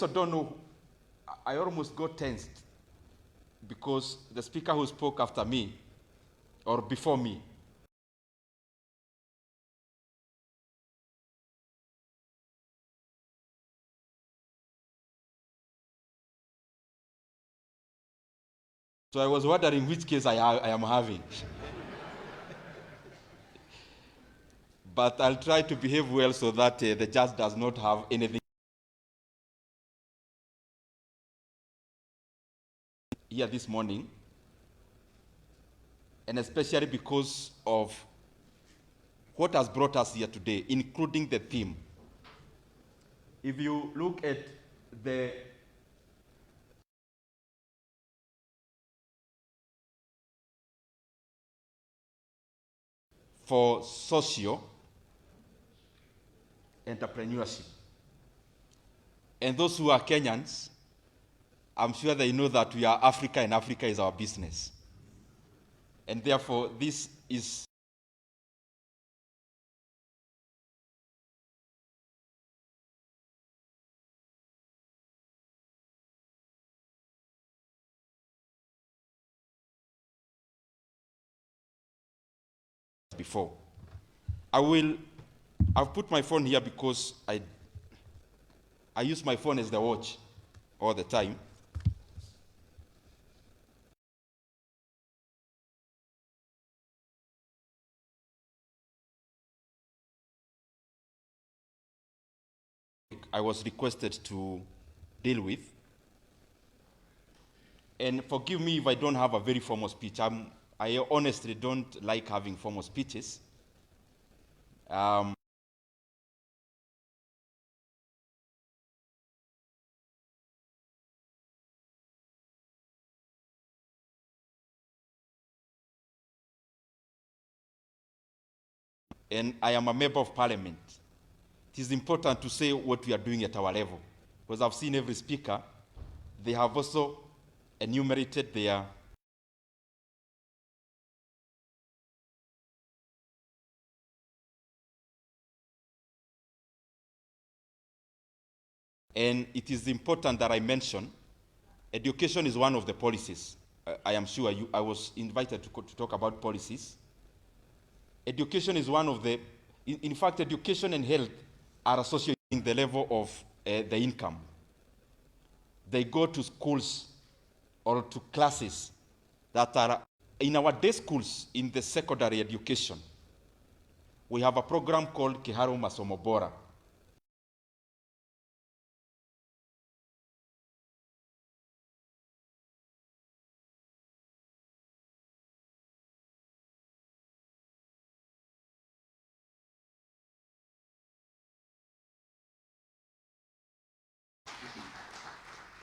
also don't know, I almost got tensed because the speaker who spoke after me, or before me, so I was wondering which case I am having. But I'll try to behave well so that the judge does not have anything here this morning, and especially because of what has brought us here today, including the theme. If you look at the for socio entrepreneurship, and those who are Kenyans, I'm sure they know that we are Africa and Africa is our business. And therefore, this is before. I've put my phone here because I use my phone as the watch all the time. I was requested to deal with. And forgive me if I don't have a very formal speech. I honestly don't like having formal speeches. And I am a member of parliament. It is important to say what we are doing at our level, because I've seen every speaker, they have also enumerated their and it is important that I mention, education is one of the policies. I am sure I was invited to talk about policies. Education is one of the, in fact, education and health are associated in the level of the income. They go to schools or to classes that are, in our day schools, in the secondary education, we have a program called Kiharu Masomo Bora.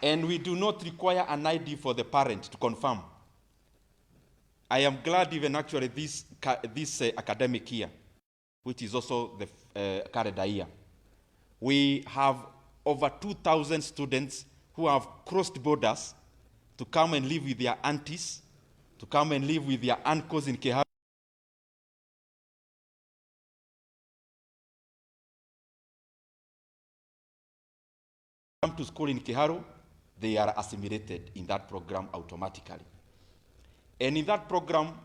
And we do not require an ID for the parent to confirm. I am glad even actually this academic year, which is also the calendar year, we have over 2,000 students who have crossed borders to come and live with their aunties, to come and live with their uncles in Keharu. Come to school in Keharu, they are assimilated in that program automatically. And in that program,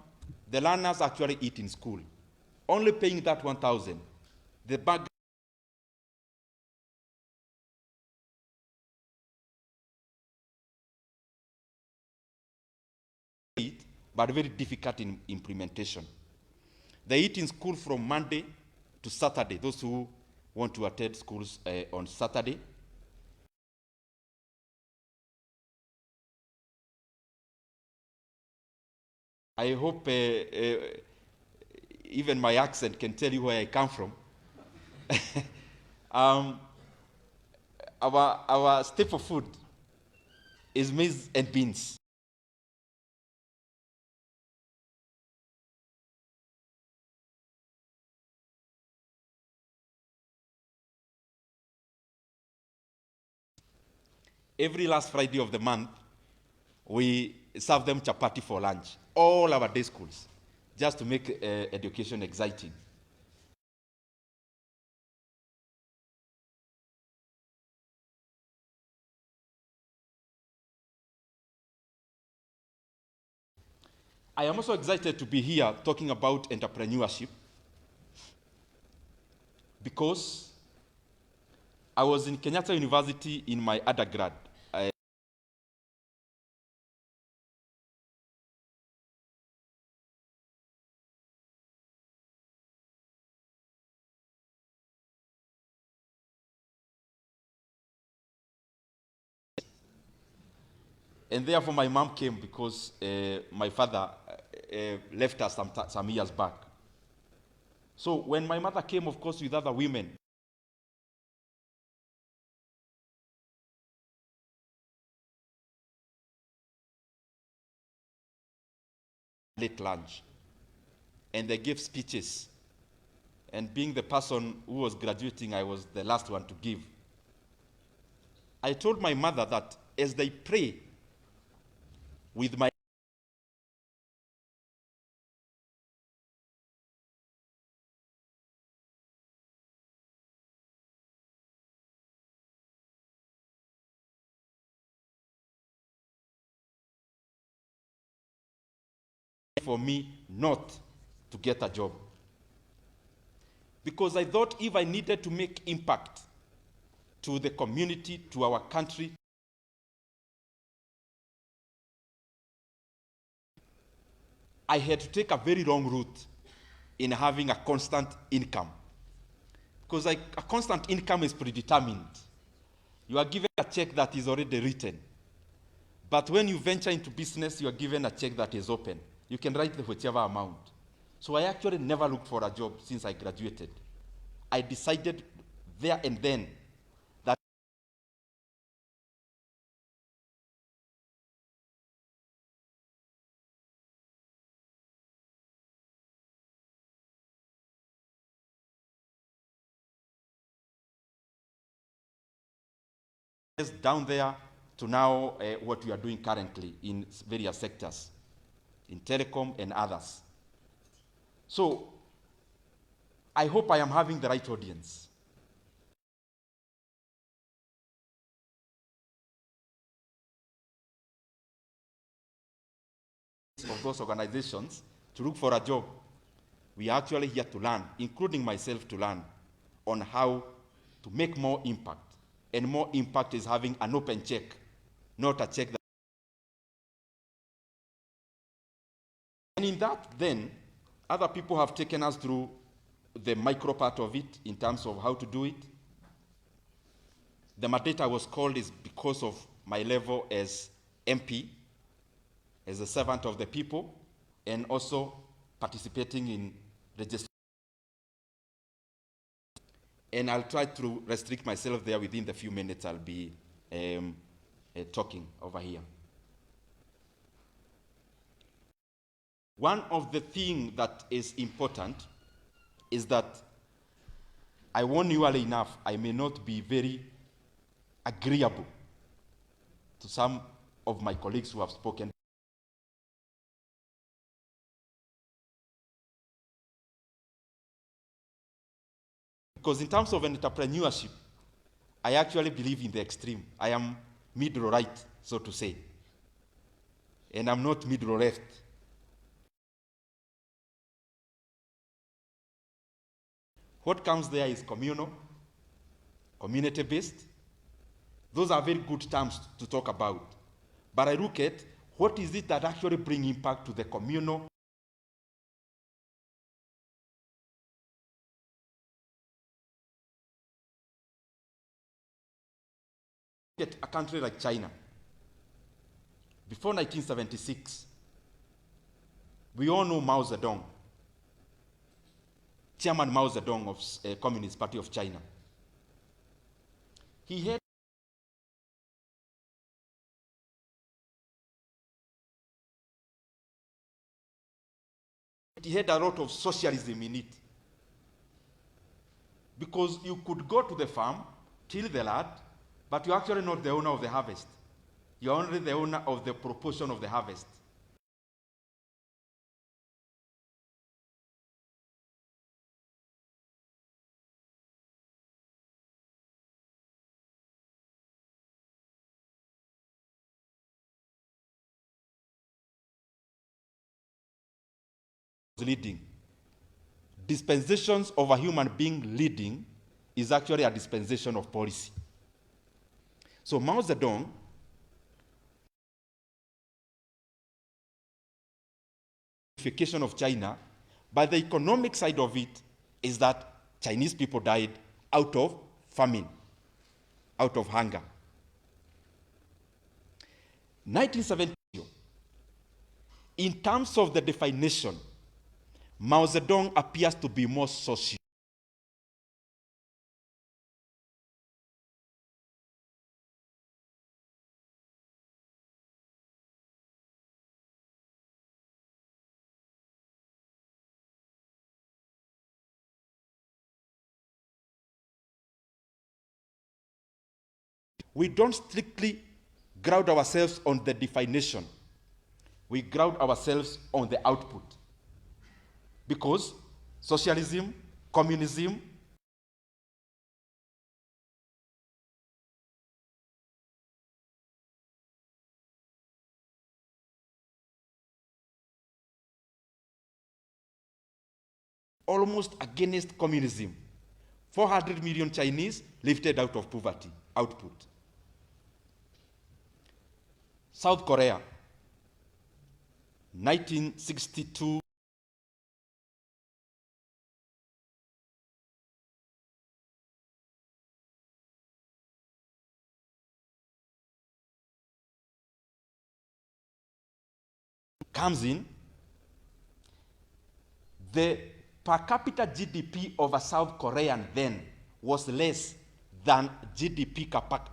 the learners actually eat in school, only paying that 1,000. The bag but very difficult in implementation. They eat in school from Monday to Saturday, those who want to attend schools on Saturday. I hope even my accent can tell you where I come from. Our staple food is maize and beans. Every last Friday of the month, we serve them chapati for lunch, all our day schools, just to make education exciting. I am also excited to be here talking about entrepreneurship because I was in Kenyatta University in my undergrad. And therefore my mom came because my father left us some years back. So when my mother came, of course, with other women, late lunch, and they gave speeches. And being the person who was graduating, I was the last one to give. I told my mother that as they pray with my for me not to get a job. Because I thought if I needed to make impact to the community, to our country, I had to take a very long route in having a constant income. Because a constant income is predetermined. You are given a check that is already written. But when you venture into business, you are given a check that is open. You can write whichever amount. So I actually never looked for a job since I graduated. I decided there and then that down there to now what we are doing currently in various sectors, in telecom and others. So I hope I am having the right audience. Of those organizations to look for a job. We are actually here to learn, including myself, to learn on how to make more impact. And more impact is having an open check, not a check that. And in that, then, other people have taken us through the micro part of it in terms of how to do it. The mandate I was called is because of my level as MP, as a servant of the people, and also participating in registration. And I'll try to restrict myself there within the few minutes I'll be talking over here. One of the things that is important is that I warn you early enough, I may not be very agreeable to some of my colleagues who have spoken. Because in terms of entrepreneurship, I actually believe in the extreme. I am middle right, so to say. And I'm not middle left. What comes there is communal, community-based. Those are very good terms to talk about. But I look at what is it that actually brings impact to the communal. Look at a country like China. Before 1976, we all know Mao Zedong, Chairman Mao Zedong of Communist Party of China. He had a lot of socialism in it. Because you could go to the farm, till the land, but you're actually not the owner of the harvest. You're only the owner of the proportion of the harvest. leading. Dispensations of a human being leading is actually a dispensation of policy. So Mao Zedong of China, but the economic side of it is that Chinese people died out of famine, out of hunger. 1970, in terms of the definition, Mao Zedong appears to be more social. We don't strictly ground ourselves on the definition. We ground ourselves on the output. Because socialism, communism, almost against communism. 400 million Chinese lifted out of poverty, output. South Korea, 1962. Comes in, the per capita GDP of a South Korean then was less than GDP per capita.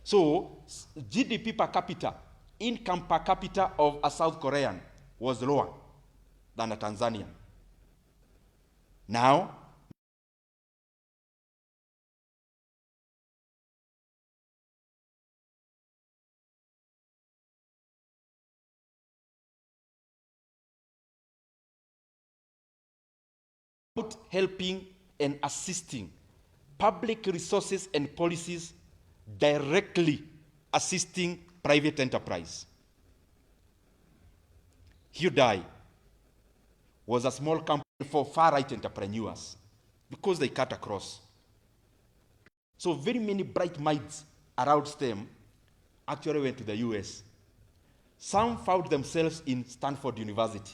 So GDP per capita, income per capita of a South Korean was lower than a Tanzanian. Now, helping and assisting public resources and policies directly assisting private enterprise. Hyundai was a small company for far-right entrepreneurs because they cut across. So very many bright minds around STEM actually went to the US. Some found themselves in Stanford University.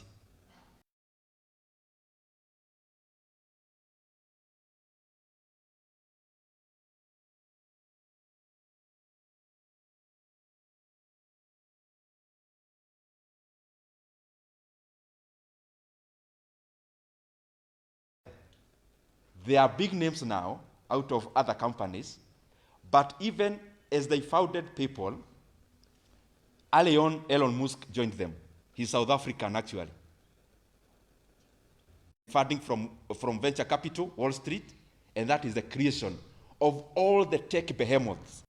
They are big names now out of other companies, but even as they founded people, early on, Elon Musk joined them. He's South African, actually. Funding from venture capital, Wall Street, and that is the creation of all the tech behemoths.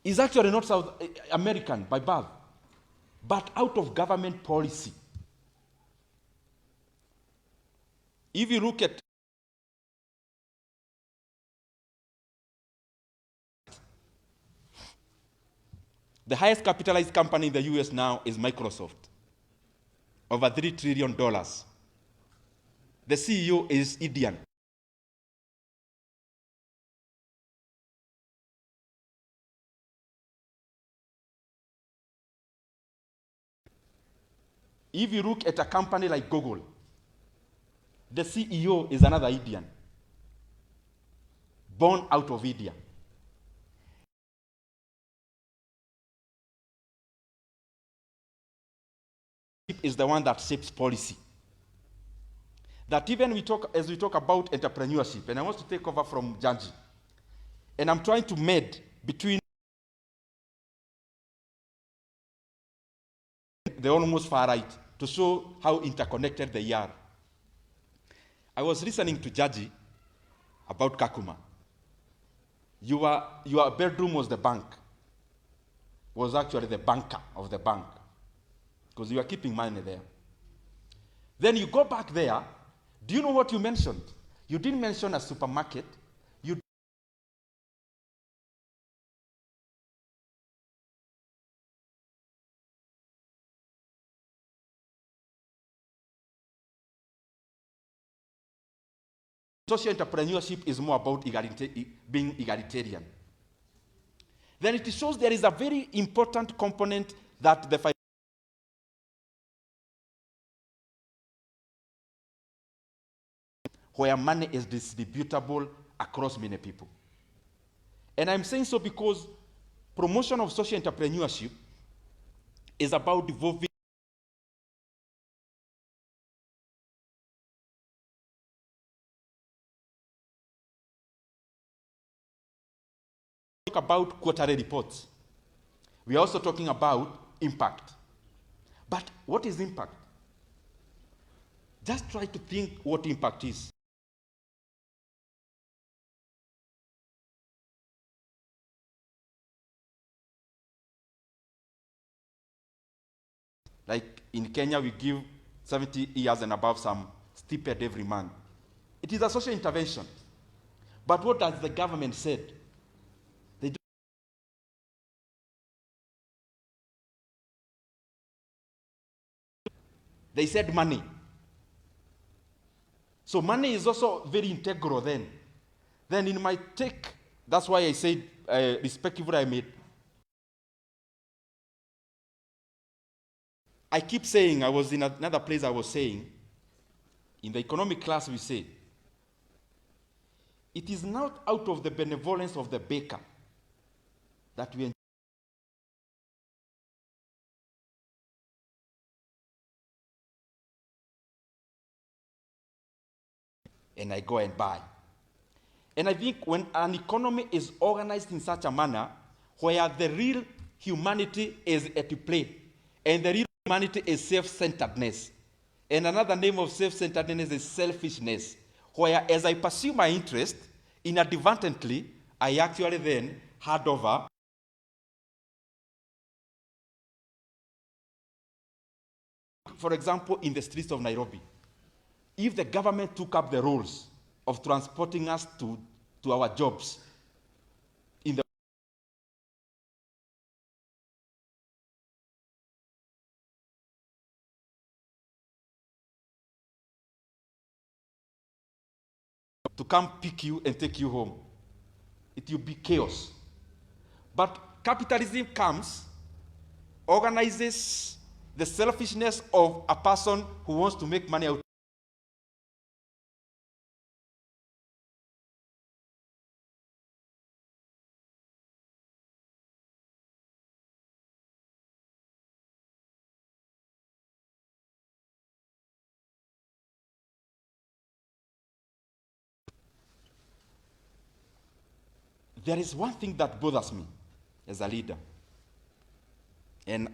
Is actually not South American by birth, but out of government policy. If you look at the highest capitalized company in the US now is Microsoft, over $3 trillion. The CEO is Indian. If you look at a company like Google, the CEO is another Indian, born out of India. Is the one that shapes policy. That even as we talk about entrepreneurship, and I want to take over from Janji, and I'm trying to meld between the almost far right to show how interconnected they are. I was listening to Jaji about Kakuma, your bedroom was the bank, was actually the banker of the bank, because you are keeping money there. Then you go back there. Do you know what you mentioned? You didn't mention a supermarket. You social entrepreneurship is more about being egalitarian. Then it shows there is a very important component that the where money is distributable across many people. And I'm saying so because promotion of social entrepreneurship is about devolving about quarterly reports. We are also talking about impact. But what is impact? Just try to think what impact is. Like in Kenya, we give 70 years and above some stipend every month. It is a social intervention. But what has the government said? They said money. So money is also very integral then. Then in my take, that's why I said, respectively I made. I keep saying, I was in another place I was saying, in the economic class we say, it is not out of the benevolence of the baker that we enjoy. And I go and buy. And I think when an economy is organized in such a manner where the real humanity is at play, and the real humanity is self-centeredness, and another name of self-centeredness is selfishness, where as I pursue my interest, inadvertently, I actually then hand over. For example, in the streets of Nairobi, if the government took up the roles of transporting us to our jobs in the to come pick you and take you home, it will be chaos. But capitalism comes, organizes the selfishness of a person who wants to make money out. There is one thing that bothers me as a leader, and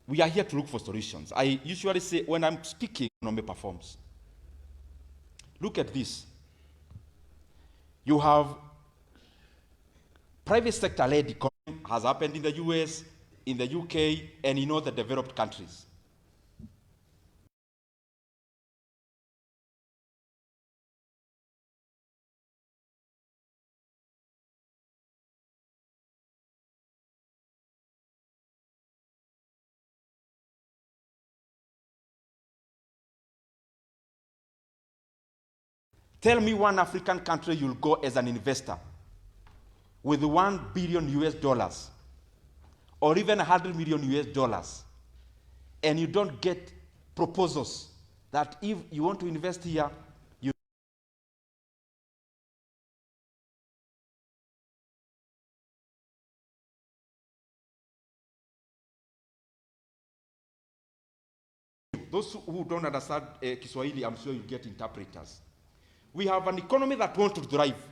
we are here to look for solutions. I usually say when I'm speaking, economy performs. Look at this. You have private sector-led economy has happened in the US, in the UK, and in all the developed countries. Tell me one African country you'll go as an investor with $1 billion US, or even 100 million US, and you don't get proposals that if you want to invest here, those who don't understand Kiswahili, I'm sure you get interpreters. We have an economy that wants to thrive.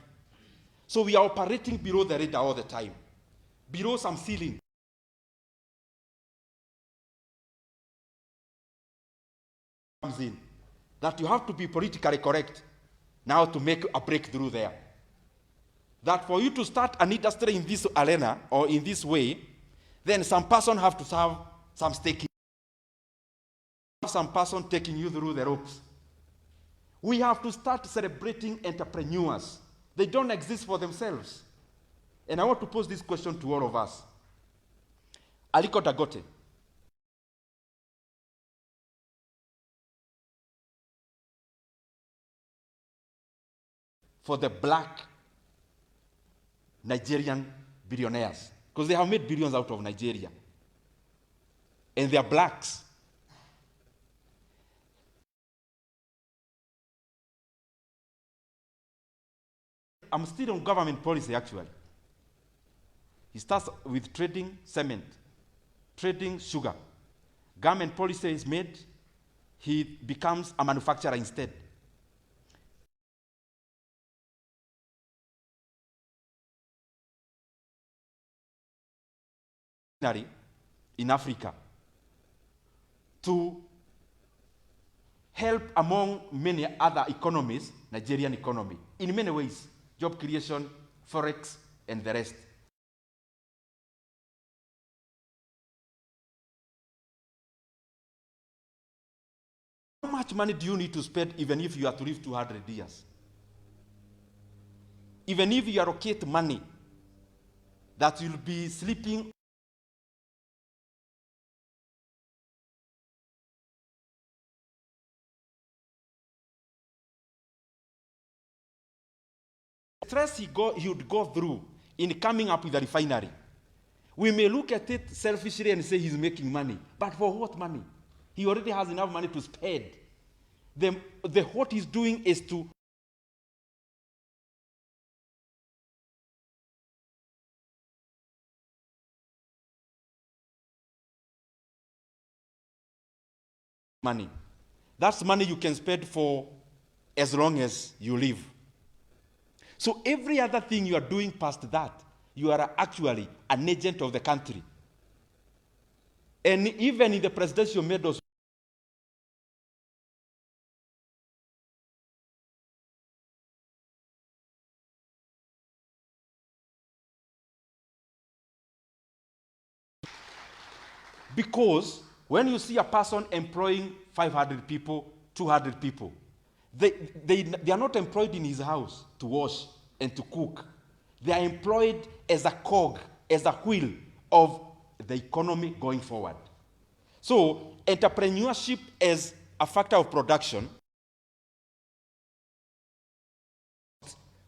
So we are operating below the radar all the time, below some ceiling. Comes in that you have to be politically correct now to make a breakthrough there. that for you to start an industry in this arena or in this way, then some person have to have some stake, some person taking you through the ropes. We have to start celebrating entrepreneurs. They don't exist for themselves. And I want to pose this question to all of us. Aliko Dangote, for the black Nigerian billionaires, because they have made billions out of Nigeria, and they are blacks. I'm still on government policy, actually. He starts with trading cement, trading sugar. Government policy is made, he becomes a manufacturer instead. In Africa, to help among many other economies, Nigerian economy, in many ways, job creation, forex, and the rest. How much money do you need to spend even if you are to live 200 years? Even if you allocate money that you'll be sleeping stress he would go through in coming up with a refinery. We may look at it selfishly and say he's making money, but for what money? He already has enough money to spend. What he's doing is to money. That's money you can spend for as long as you live. So every other thing you are doing past that, you are actually an agent of the country. And even in the presidential medals, because when you see a person employing 500 people, 200 people, they are not employed in his house to wash and to cook. They are employed as a cog, as a wheel of the economy going forward. So entrepreneurship as a factor of production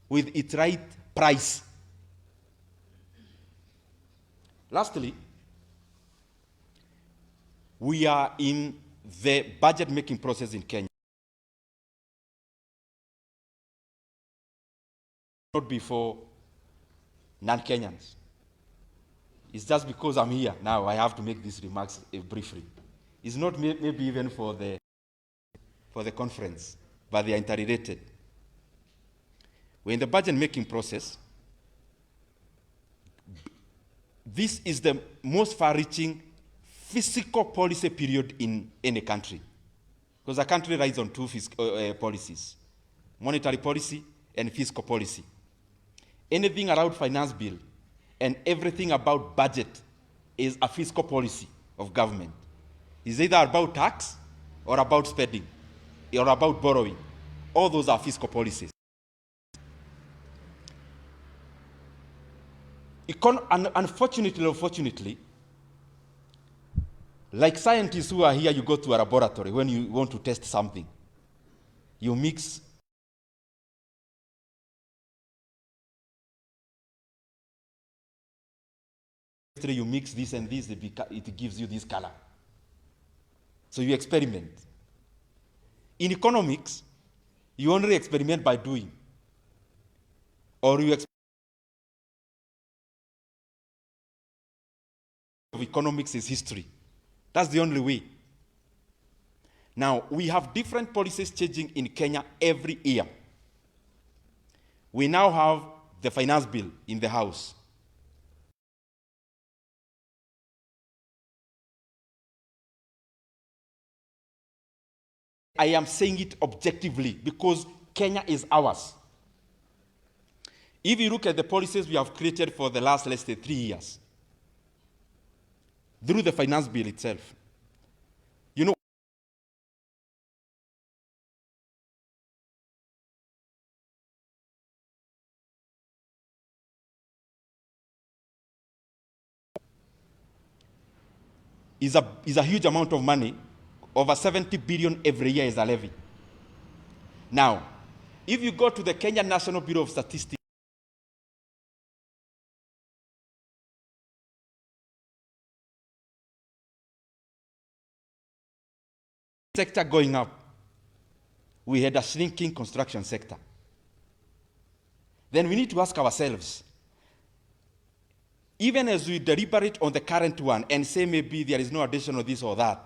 with its right price. Lastly, we are in the budget making process in Kenya. Not before non-Kenyans. It's just because I'm here now I have to make these remarks briefly. It's not maybe even for the conference, but they are interrelated. We're in the budget making process. This is the most far-reaching fiscal policy period in any country, because a country rides on two policies: monetary policy and fiscal policy. Anything around finance bill and everything about budget is a fiscal policy of government. It's either about tax or about spending or about borrowing. All those are fiscal policies. Unfortunately, like scientists who are here, you go to a laboratory when you want to test something. You mix this and this, it gives you this color. So you experiment. In economics, you only experiment by doing. Or you experiment. Of economics is history. That's the only way. Now, we have different policies changing in Kenya every year. We now have the finance bill in the House. I am saying it objectively because Kenya is ours. If you look at the policies we have created for the last, let's say, 3 years, through the finance bill itself, you know, is a huge amount of money. Over 70 billion every year is a levy. Now, if you go to the Kenya National Bureau of Statistics, sector going up, we had a shrinking construction sector. Then we need to ask ourselves, even as we deliberate on the current one and say maybe there is no addition of this or that,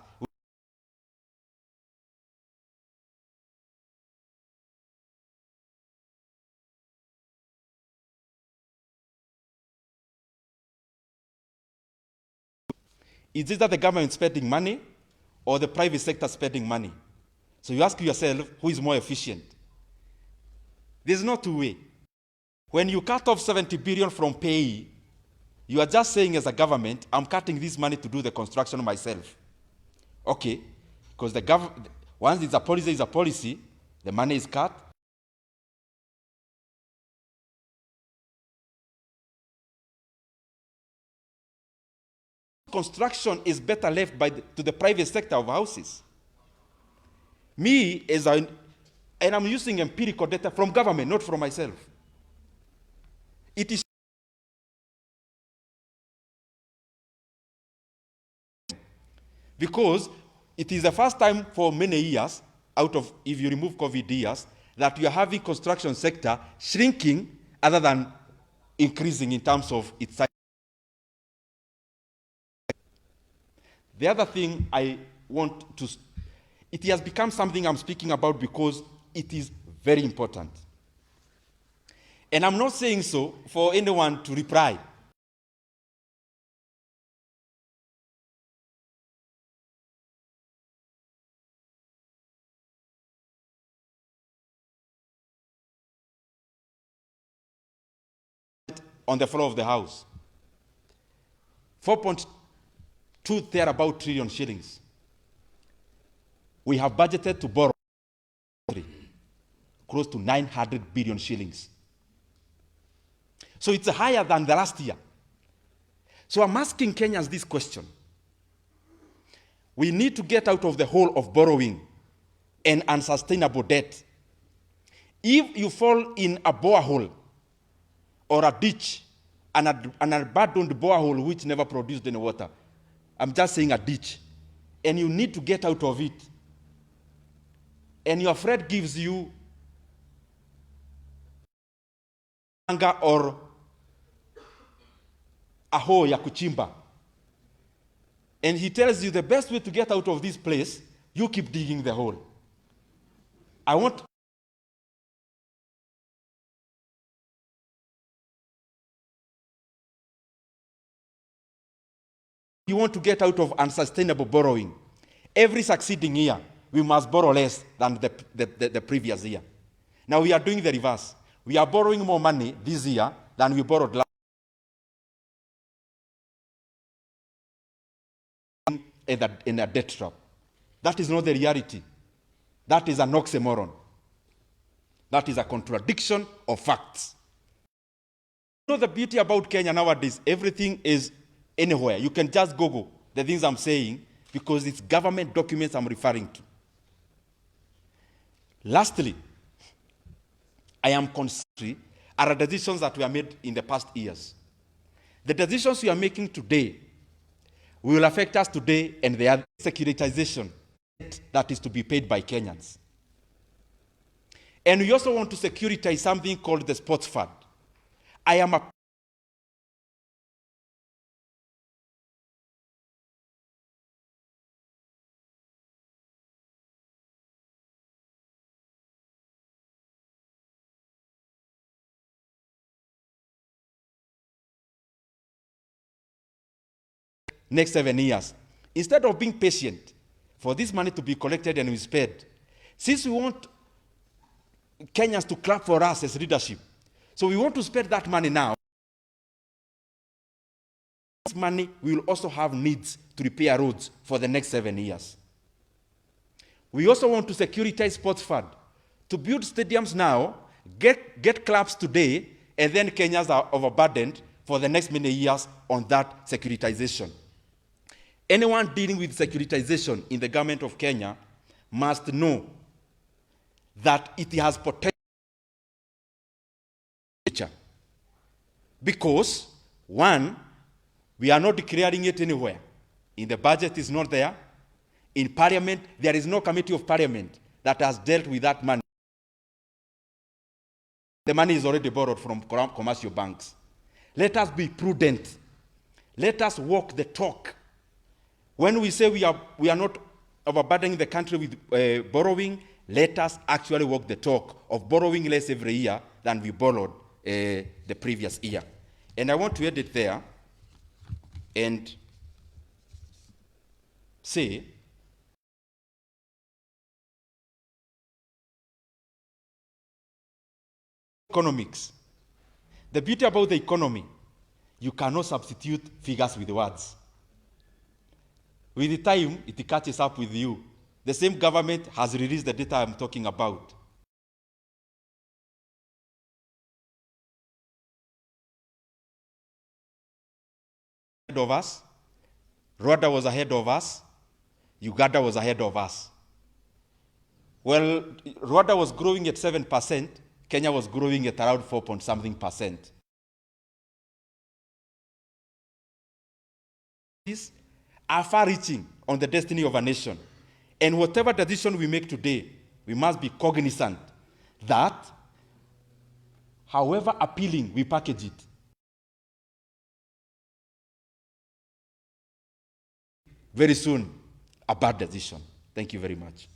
is it that the government is spending money or the private sector spending money? So you ask yourself, who is more efficient? There's no two way. When you cut off 70 billion from pay, you are just saying as a government, I'm cutting this money to do the construction myself. Okay, because the government, once it's a policy, the money is cut. Construction is better left to the private sector of houses. And I'm using empirical data from government, not from myself. It is because it is the first time for many years, if you remove COVID years, that you are having construction sector shrinking other than increasing in terms of its size. The other thing it has become something I'm speaking about because it is very important. And I'm not saying so for anyone to reply. On the floor of the House. 4.2 thereabout trillion shillings. We have budgeted to borrow close to 900 billion shillings. So it's higher than the last year. So I'm asking Kenyans this question. We need to get out of the hole of borrowing and unsustainable debt. If you fall in a borehole or a ditch, an abandoned borehole which never produced any water, I'm just saying a ditch, and you need to get out of it, and your friend gives you anga or a hoe ya kuchimba, and he tells you the best way to get out of this place, you keep digging the hole. You want to get out of unsustainable borrowing. Every succeeding year, we must borrow less than the previous year. Now we are doing the reverse. We are borrowing more money this year than we borrowed last year in a debt trap. That is not the reality. That is an oxymoron. That is a contradiction of facts. You know the beauty about Kenya nowadays, everything is anywhere. You can just Google the things I'm saying because it's government documents I'm referring to. Lastly, I am concerned are the decisions that were made in the past years. The decisions we are making today will affect us today and the other securitization that is to be paid by Kenyans. And we also want to securitize something called the sports fund. I am a next 7 years. Instead of being patient for this money to be collected and we spent, since we want Kenyans to clap for us as leadership, So we want to spend that money now. This money, we will also have needs to repair roads for the next 7 years. We also want to securitize sports fund, to build stadiums now, get clubs today, and then Kenyans are overburdened for the next many years on that securitization. Anyone dealing with securitization in the government of Kenya must know that it has potential. Because, one, we are not declaring it anywhere. In the budget, it's not there. In Parliament, there is no committee of Parliament that has dealt with that money. The money is already borrowed from commercial banks. Let us be prudent. Let us walk the talk. When we say we are not overburdening the country with borrowing, let us actually walk the talk of borrowing less every year than we borrowed the previous year. And I want to edit there and say, economics. The beauty about the economy, you cannot substitute figures with words. With the time, it catches up with you. The same government has released the data I'm talking about. Ahead of us, Rwanda was ahead of us, Uganda was ahead of us. Well, Rwanda was growing at 7%, Kenya was growing at around 4.something%. These are far-reaching on the destiny of a nation. And whatever decision we make today, we must be cognizant that, however appealing we package it, very soon, a bad decision. Thank you very much.